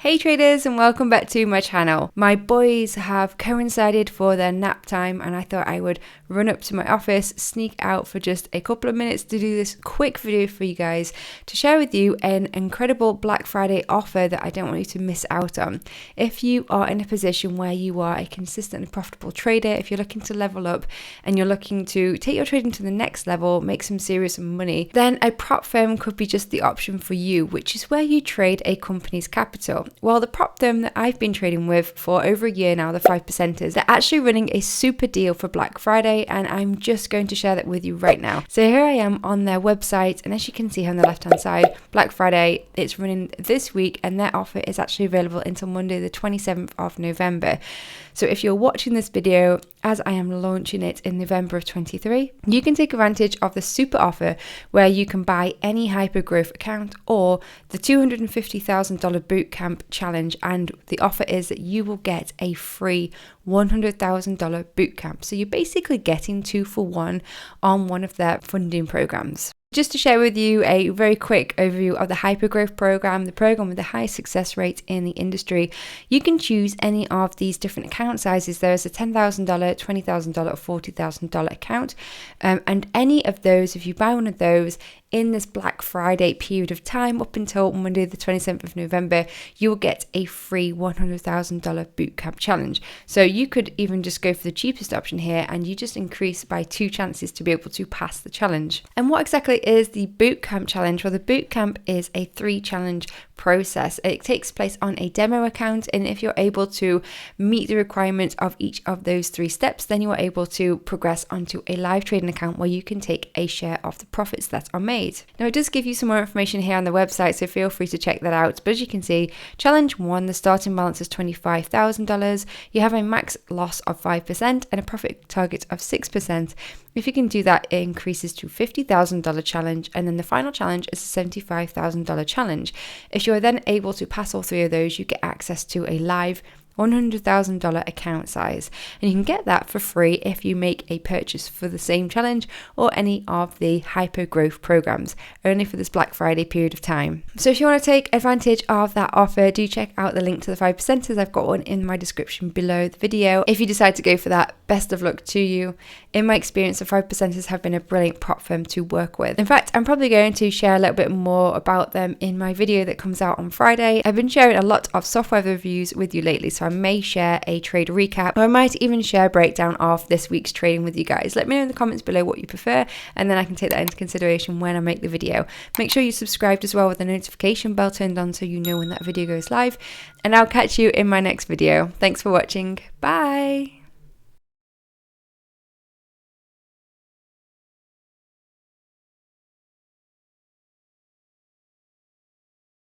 Hey traders, and welcome back to my channel. My boys have coincided for their nap time and I thought I would run up to my office, sneak out for just a couple of minutes to do this quick video for you guys to share with you an incredible Black Friday offer that I don't want you to miss out on. If you are in a position where you are a consistently profitable trader, if you're looking to level up and you're looking to take your trading to the next level, make some serious money, then a prop firm could be just the option for you, which is where you trade a company's capital. Well, the prop firm that I've been trading with for over a year now, the 5%ers, they're actually running a super deal for Black Friday, and I'm just going to share that with you right now. So here I am on their website, and as you can see on the left hand side, Black Friday, it's running this week, and their offer is actually available until Monday the 27th of November. So if you're watching this video as I am launching it in November of 23, you can take advantage of the super offer where you can buy any hyper growth account or the $250,000 bootcamp challenge, and the offer is that you will get a free $100,000 bootcamp. So you're basically getting 2 for 1 on one of their funding programs. Just to share with you a very quick overview of the Hypergrowth program, the program with the highest success rate in the industry, you can choose any of these different account sizes. There is a $10,000, $20,000 or $40,000 account, and any of those, if you buy one of those in this Black Friday period of time up until Monday the 27th of November, you will get a free $100,000 bootcamp challenge. So you could even just go for the cheapest option here and you just increase by 2 chances to be able to pass the challenge. And what exactly is the bootcamp challenge? Well, the bootcamp is a 3 challenge process. It takes place on a demo account, and if you're able to meet the requirements of each of those 3 steps, then you are able to progress onto a live trading account where you can take a share of the profits that are made. Now, it does give you some more information here on the website, so feel free to check that out. But as you can see, challenge 1, the starting balance is $25,000. You have a max loss of 5% and a profit target of 6%. If you can do that, it increases to $50,000 challenge, and then the final challenge is a $75,000 challenge. If you're then able to pass all 3 of those, you get access to a live $100,000 account size, and you can get that for free if you make a purchase for the same challenge or any of the hyper growth programs, only for this Black Friday period of time. So if you want to take advantage of that offer, do check out the link to the 5%ers. I've got one in my description below the video. If you decide to go for that, best of luck to you. In my experience, the 5%ers have been a brilliant prop firm to work with. In fact, I'm probably going to share a little bit more about them in my video that comes out on Friday. I've been sharing a lot of software reviews with you lately, so I may share a trade recap, or I might even share a breakdown of this week's trading with you guys. Let me know in the comments below what you prefer, and then I can take that into consideration when I make the video. Make sure you subscribed as well with the notification bell turned on so you know when that video goes live, and I'll catch you in my next video. Thanks for watching. Bye.